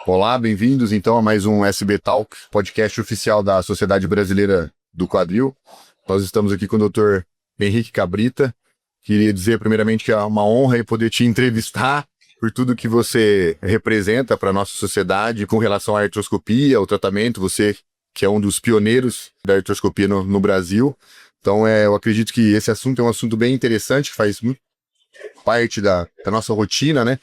Olá, bem-vindos então a mais um SB Talk, podcast oficial da Sociedade Brasileira do Quadril. Nós estamos aqui com o Dr. Henrique Cabrita. Queria dizer primeiramente que é uma honra poder te entrevistar por tudo que você representa para a nossa sociedade com relação à artroscopia, ao tratamento, você que é um dos pioneiros da artroscopia no Brasil. Então eu acredito que esse assunto é um assunto bem interessante, que faz muito parte da nossa rotina, né?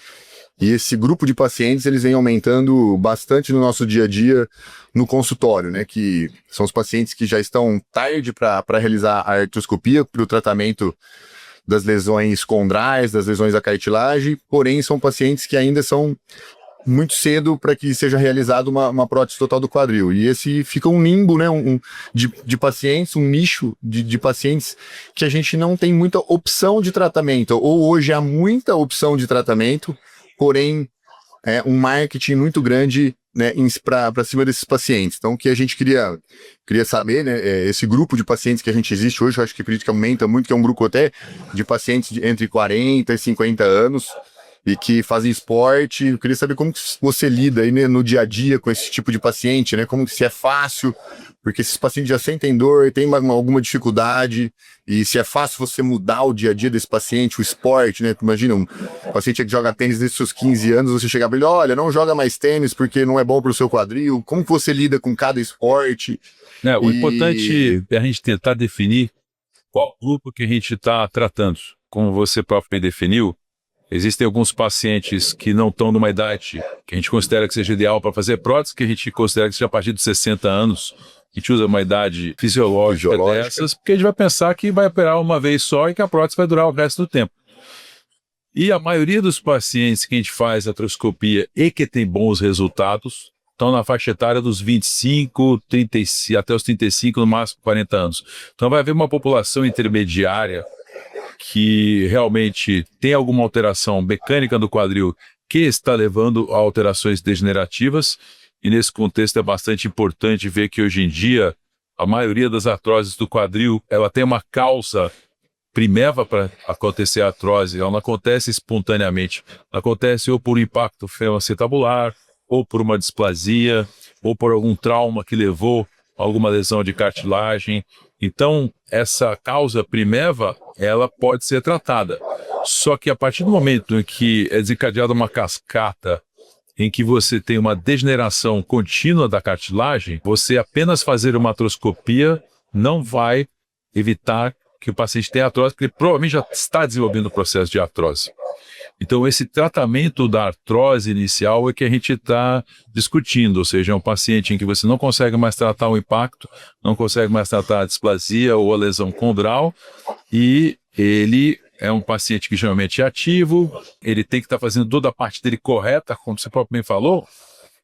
E esse grupo de pacientes, eles vêm aumentando bastante no nosso dia a dia no consultório, né? Que são os pacientes que já estão tarde para realizar a artroscopia para o tratamento das lesões condrais, das lesões da cartilagem, porém são pacientes que ainda são muito cedo para que seja realizada uma prótese total do quadril. E esse fica um limbo, né, de pacientes, um nicho de pacientes que a gente não tem muita opção de tratamento, ou hoje há muita opção de tratamento, porém um marketing muito grande, né, para cima desses pacientes. Então, o que a gente queria saber, né, esse grupo de pacientes que a gente existe hoje, eu acho que acredito que aumenta muito, que é um grupo até de pacientes entre 40 e 50 anos, e que fazem esporte. Eu queria saber como que você lida aí, né, no dia a dia com esse tipo de paciente, né? Como que se é fácil, porque esses pacientes já sentem dor, tem alguma dificuldade, e se é fácil você mudar o dia a dia desse paciente, o esporte, né? Imagina um paciente que joga tênis desde seus 15 anos, você chegar para ele, olha, não joga mais tênis porque não é bom para o seu quadril. Como que você lida com cada esporte? O importante é a gente tentar definir qual grupo que a gente está tratando. Como você próprio definiu, existem alguns pacientes que não estão numa idade que a gente considera que seja ideal para fazer prótese, que a gente considera que seja a partir dos 60 anos. A gente usa uma idade fisiológica dessas, porque a gente vai pensar que vai operar uma vez só e que a prótese vai durar o resto do tempo. E a maioria dos pacientes que a gente faz artroscopia e que tem bons resultados estão na faixa etária dos 25, 35, até os 35, no máximo 40 anos. Então vai haver uma população intermediária que realmente tem alguma alteração mecânica do quadril que está levando a alterações degenerativas, e nesse contexto é bastante importante ver que hoje em dia a maioria das artroses do quadril, ela tem uma causa primeva para acontecer a artrose, ela não acontece espontaneamente, ela acontece ou por impacto femoacetabular, ou por uma displasia, ou por algum trauma que levou a alguma lesão de cartilagem. Então, essa causa primeva, ela pode ser tratada. Só que a partir do momento em que é desencadeada uma cascata, em que você tem uma degeneração contínua da cartilagem, você apenas fazer uma artroscopia não vai evitar que o paciente tenha artrose, porque ele provavelmente já está desenvolvendo o processo de artrose. Então, esse tratamento da artrose inicial é que a gente está discutindo, ou seja, é um paciente em que você não consegue mais tratar o impacto, não consegue mais tratar a displasia ou a lesão condral, e ele é um paciente que geralmente é ativo, ele tem que estar fazendo toda a parte dele correta, como você próprio bem falou.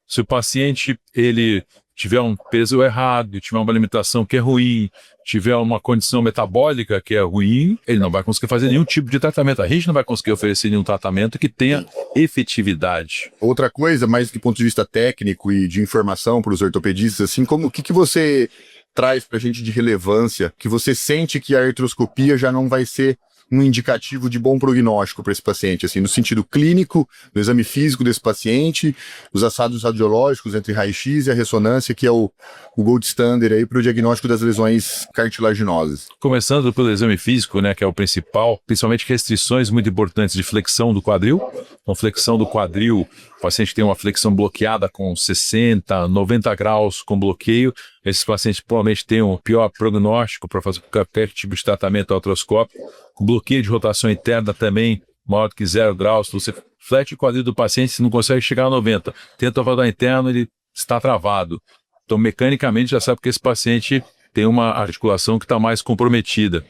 Se o paciente ele tiver um peso errado, tiver uma alimentação que é ruim, tiver uma condição metabólica que é ruim, ele não vai conseguir fazer nenhum tipo de tratamento. A gente não vai conseguir oferecer nenhum tratamento que tenha efetividade. Outra coisa, mais do ponto de vista técnico e de informação para os ortopedistas, assim, o que você traz para a gente de relevância, que você sente que a artroscopia já não vai ser um indicativo de bom prognóstico para esse paciente, assim, no sentido clínico, do exame físico desse paciente, os assados radiológicos entre raio-x e a ressonância, que é o gold standard aí para o diagnóstico das lesões cartilaginosas. Começando pelo exame físico, né, que é o principal, principalmente restrições muito importantes de flexão do quadril. Então, flexão do quadril, o paciente tem uma flexão bloqueada com 60, 90 graus com bloqueio. Esses pacientes provavelmente têm um pior prognóstico para fazer qualquer tipo de tratamento artroscópico. Com bloqueio de rotação interna também maior do que 0 graus. Então, você flete o quadril do paciente, você não consegue chegar a 90. Tenta rodar interno, ele está travado. Então, mecanicamente, já sabe que esse paciente tem uma articulação que está mais comprometida.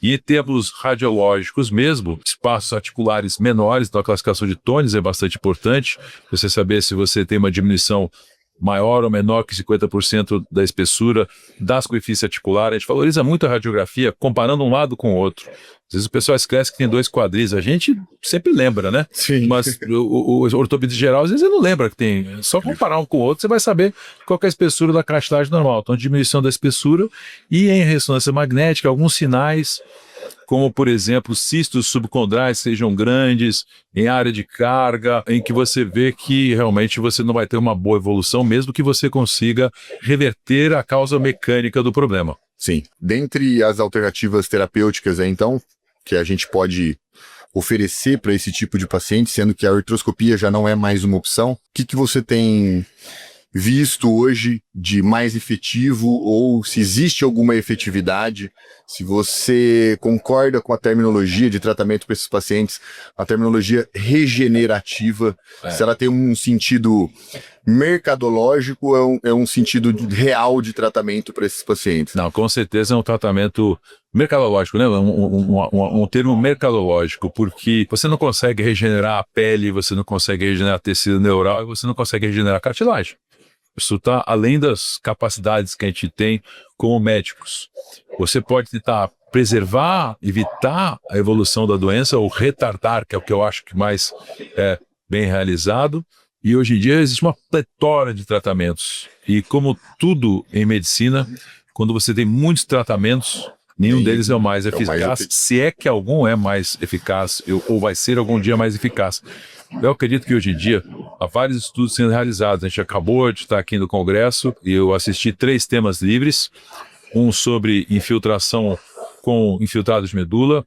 E em termos radiológicos mesmo, espaços articulares menores, então a classificação de Tones é bastante importante, você saber se você tem uma diminuição maior ou menor que 50% da espessura da superfície articular. A gente valoriza muito a radiografia comparando um lado com o outro. Às vezes o pessoal esquece que tem 2 quadris, a gente sempre lembra, né? Sim. Mas o ortopedista geral, às vezes ele não lembra que tem. É só comparar um com o outro, você vai saber qual que é a espessura da cartilagem normal. Então, diminuição da espessura e em ressonância magnética, alguns sinais, como, por exemplo, cistos subcondrais sejam grandes, em área de carga, em que você vê que realmente você não vai ter uma boa evolução, mesmo que você consiga reverter a causa mecânica do problema. Sim. Dentre as alternativas terapêuticas, então, que a gente pode oferecer para esse tipo de paciente, sendo que a artroscopia já não é mais uma opção, o que você tem visto hoje de mais efetivo, ou se existe alguma efetividade, se você concorda com a terminologia de tratamento para esses pacientes, a terminologia regenerativa, se ela tem um sentido mercadológico ou é um sentido real de tratamento para esses pacientes? Não, com certeza é um tratamento mercadológico, né? Um termo mercadológico, porque você não consegue regenerar a pele, você não consegue regenerar tecido neural e você não consegue regenerar cartilagem. Isso está além das capacidades que a gente tem como médicos. Você pode tentar preservar, evitar a evolução da doença ou retardar, que é o que eu acho que mais é bem realizado. E hoje em dia existe uma pletora de tratamentos. E como tudo em medicina, quando você tem muitos tratamentos, nenhum deles é o mais eficaz, se é que algum é mais eficaz ou vai ser algum dia mais eficaz. Eu acredito que hoje em dia há vários estudos sendo realizados. A gente acabou de estar aqui no Congresso e eu assisti 3 temas livres. Um sobre infiltração com infiltrados de medula,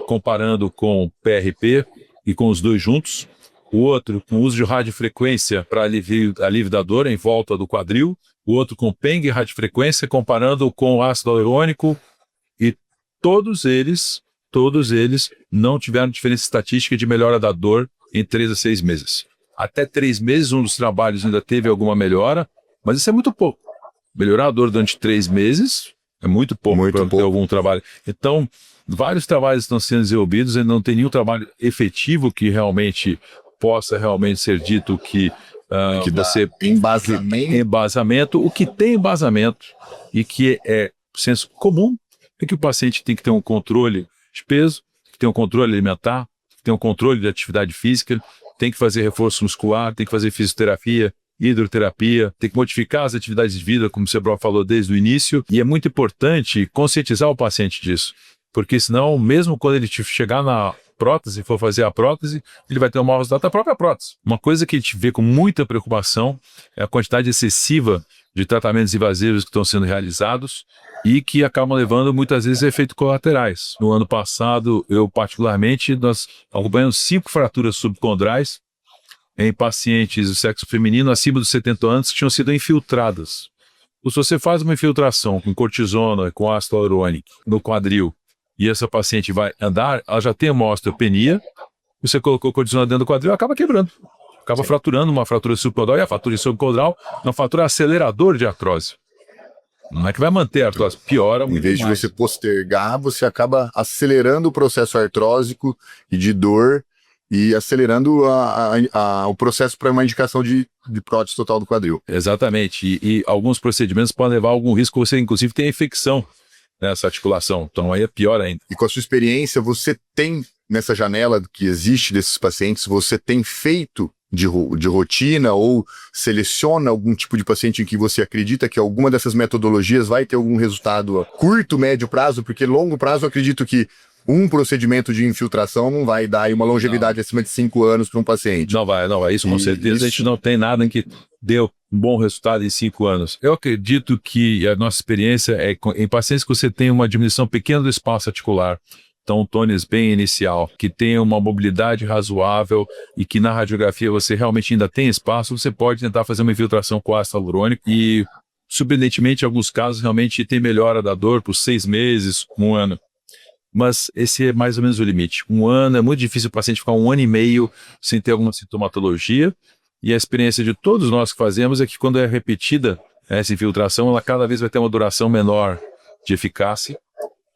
comparando com PRP e com os 2 juntos. O outro com uso de radiofrequência para alívio da dor em volta do quadril. O outro com PENG e radiofrequência, comparando com ácido hialurônico. E todos eles não tiveram diferença estatística de melhora da dor em 3 a 6 meses. Até 3 meses, um dos trabalhos ainda teve alguma melhora, mas isso é muito pouco. Melhorar a dor durante 3 meses é muito pouco para ter algum trabalho. Então, vários trabalhos estão sendo desenvolvidos e não tem nenhum trabalho efetivo que realmente possa realmente ser dito que você embasamento. O que tem embasamento e que é senso comum é que o paciente tem que ter um controle de peso, tem que ter um controle alimentar, tem um controle de atividade física, tem que fazer reforço muscular, tem que fazer fisioterapia, hidroterapia, tem que modificar as atividades de vida, como o Sebró falou desde o início, e é muito importante conscientizar o paciente disso, porque senão, mesmo quando ele chegar na prótese, for fazer a prótese, ele vai ter um mau resultado da própria prótese. Uma coisa que a gente vê com muita preocupação é a quantidade excessiva de tratamentos invasivos que estão sendo realizados e que acabam levando muitas vezes a efeitos colaterais. No ano passado, eu particularmente, nós acompanhamos 5 fraturas subcondrais em pacientes do sexo feminino acima dos 70 anos que tinham sido infiltradas. Se você faz uma infiltração com cortisona, com ácido hialurônico no quadril, e essa paciente vai andar, ela já tem uma osteopenia, você colocou cortisona dentro do quadril, acaba quebrando. Acaba fraturando uma fratura subcondral, e a fratura subcondral é uma fratura aceleradora de artrose. Não é que vai manter a artrose, piora muito. Em vez de você postergar, você acaba acelerando o processo artrósico e de dor e acelerando o processo para uma indicação de prótese total do quadril. Exatamente, e alguns procedimentos podem levar a algum risco, você inclusive tem infecção nessa articulação, então aí é pior ainda. E com a sua experiência, você tem, nessa janela que existe desses pacientes, você tem feito de rotina ou seleciona algum tipo de paciente em que você acredita que alguma dessas metodologias vai ter algum resultado a curto, médio prazo? Porque longo prazo eu acredito que um procedimento de infiltração não vai dar aí uma longevidade acima de 5 anos para um paciente. Não vai, isso com certeza. A gente não tem nada em que deu um bom resultado em 5 anos. Eu acredito que a nossa experiência é em pacientes que você tem uma diminuição pequena do espaço articular, então um tônus bem inicial, que tenha uma mobilidade razoável e que na radiografia você realmente ainda tem espaço, você pode tentar fazer uma infiltração com ácido hialurônico e, surpreendentemente, em alguns casos, realmente tem melhora da dor por 6 meses, 1 ano. Mas esse é mais ou menos o limite. 1 ano, é muito difícil o paciente ficar 1 ano e meio sem ter alguma sintomatologia, e a experiência de todos nós que fazemos é que quando é repetida essa infiltração, ela cada vez vai ter uma duração menor de eficácia,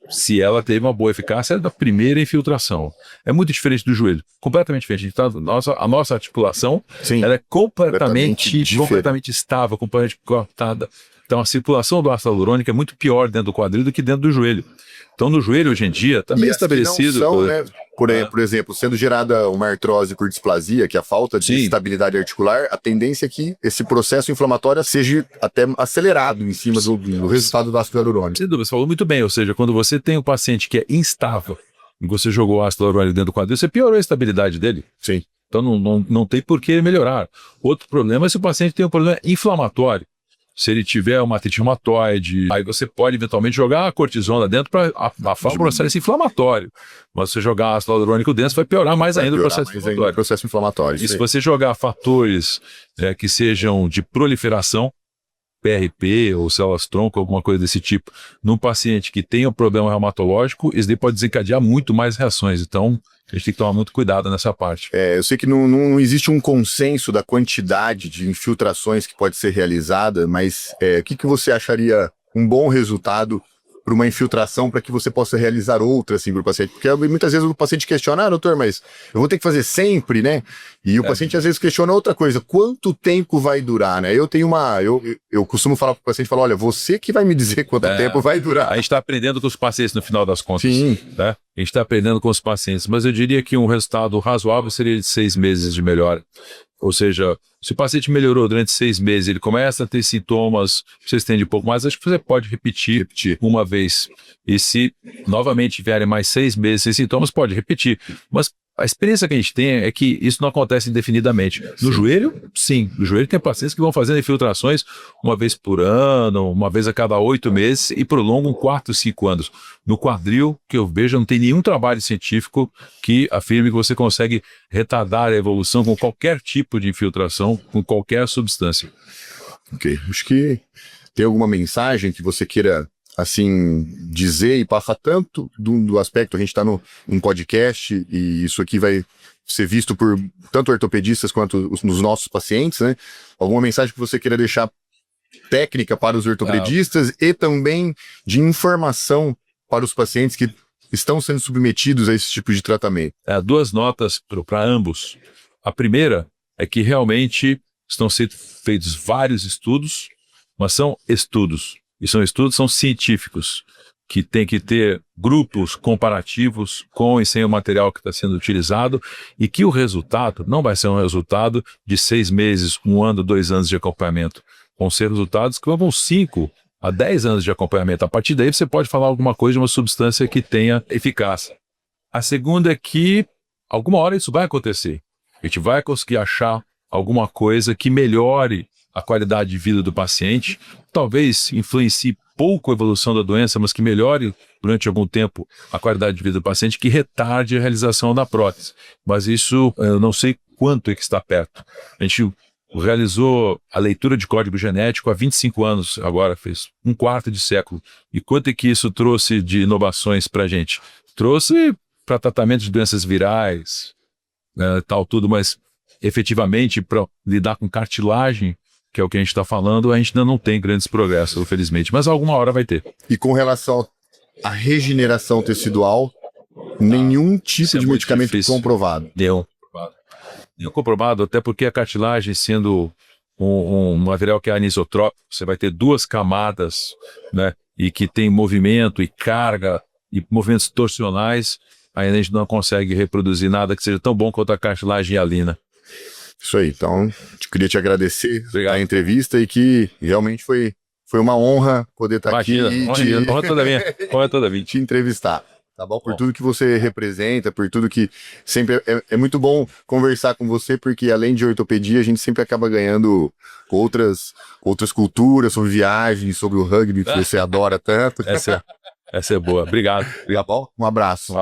se ela teve uma boa eficácia da primeira infiltração. É muito diferente do joelho, completamente diferente. A nossa articulação ela é completamente estável, completamente cortada. Então a circulação do ácido hialurônico é muito pior dentro do quadril do que dentro do joelho. Então no joelho hoje em dia está bem estabelecido. São, né, por exemplo, sendo gerada uma artrose por displasia, que é a falta de estabilidade articular, a tendência é que esse processo inflamatório seja até acelerado em cima do resultado do ácido hialurônico. Sem dúvida, você falou muito bem, ou seja, quando você tem um paciente que é instável e você jogou ácido hialurônico dentro do quadril, você piorou a estabilidade dele. Sim. Então não tem por que melhorar. Outro problema é se o paciente tem um problema inflamatório. Se ele tiver uma artrite reumatoide, aí você pode eventualmente jogar a cortisona dentro para afastar o processo inflamatório. Mas se você jogar ácido hialurônico dentro, vai piorar mais ainda o processo inflamatório. E se você jogar fatores que sejam de proliferação, PRP ou células-tronco, alguma coisa desse tipo, num paciente que tem um problema reumatológico, isso daí pode desencadear muito mais reações. Então, a gente tem que tomar muito cuidado nessa parte. Eu sei que não existe um consenso da quantidade de infiltrações que pode ser realizada, mas o que você acharia um bom resultado para uma infiltração para que você possa realizar outra assim para o paciente? Porque muitas vezes o paciente questiona, doutor, mas eu vou ter que fazer sempre, né? E o paciente às vezes questiona outra coisa, quanto tempo vai durar, né? Eu costumo falar para o paciente, olha, você que vai me dizer quanto tempo vai durar. A gente está aprendendo com os pacientes no final das contas. Sim. Né? A gente está aprendendo com os pacientes, mas eu diria que um resultado razoável seria de 6 meses de melhora. Ou seja, se o paciente melhorou durante 6 meses, ele começa a ter sintomas, você estende um pouco mais, acho que você pode repetir uma vez. E se novamente vierem mais 6 meses sem sintomas, pode repetir. Mas a experiência que a gente tem é que isso não acontece indefinidamente. No joelho, sim. No joelho tem pacientes que vão fazendo infiltrações uma vez por ano, uma vez a cada 8 meses e prolongam 4, 5 anos. No quadril, que eu vejo, não tem nenhum trabalho científico que afirme que você consegue retardar a evolução com qualquer tipo de infiltração, com qualquer substância. Ok. Acho que tem alguma mensagem que você queira assim, dizer e passar tanto do aspecto, a gente está num podcast e isso aqui vai ser visto por tanto ortopedistas quanto nos nossos pacientes, né? Alguma mensagem que você queira deixar técnica para os ortopedistas e também de informação para os pacientes que estão sendo submetidos a esse tipo de tratamento? 2 notas para ambos. A primeira é que realmente estão sendo feitos vários estudos, mas são estudos. E são estudos, são científicos, que tem que ter grupos comparativos com e sem o material que está sendo utilizado e que o resultado não vai ser um resultado de 6 meses, 1 ano, 2 anos de acompanhamento. Vão ser resultados que vão 5 a 10 anos de acompanhamento. A partir daí você pode falar alguma coisa de uma substância que tenha eficácia. A segunda é que alguma hora isso vai acontecer. A gente vai conseguir achar alguma coisa que melhore a qualidade de vida do paciente, talvez influencie pouco a evolução da doença, mas que melhore durante algum tempo a qualidade de vida do paciente, que retarde a realização da prótese. Mas isso eu não sei quanto é que está perto. A gente realizou a leitura de código genético há 25 anos, agora fez 1/4 de século. E quanto é que isso trouxe de inovações para a gente? Trouxe para tratamento de doenças virais, tal, tudo, mas efetivamente para lidar com cartilagem, que é o que a gente está falando, a gente ainda não tem grandes progressos, infelizmente, mas alguma hora vai ter. E com relação à regeneração tecidual, nenhum tipo de medicamento comprovado? Nenhum comprovado, até porque a cartilagem, sendo um material que é anisotrópico, você vai ter 2 camadas, né, e que tem movimento e carga e movimentos torsionais, ainda a gente não consegue reproduzir nada que seja tão bom quanto a cartilagem hialina. Isso aí, então, eu queria te agradecer a entrevista e que realmente foi uma honra poder estar aqui e honra toda minha. te entrevistar, tá bom? Por tudo que você representa, por tudo que sempre é muito bom conversar com você, porque além de ortopedia, a gente sempre acaba ganhando outras culturas, sobre viagens, sobre o rugby, que você adora tanto. Essa é boa, obrigado. Tá bom? Um abraço.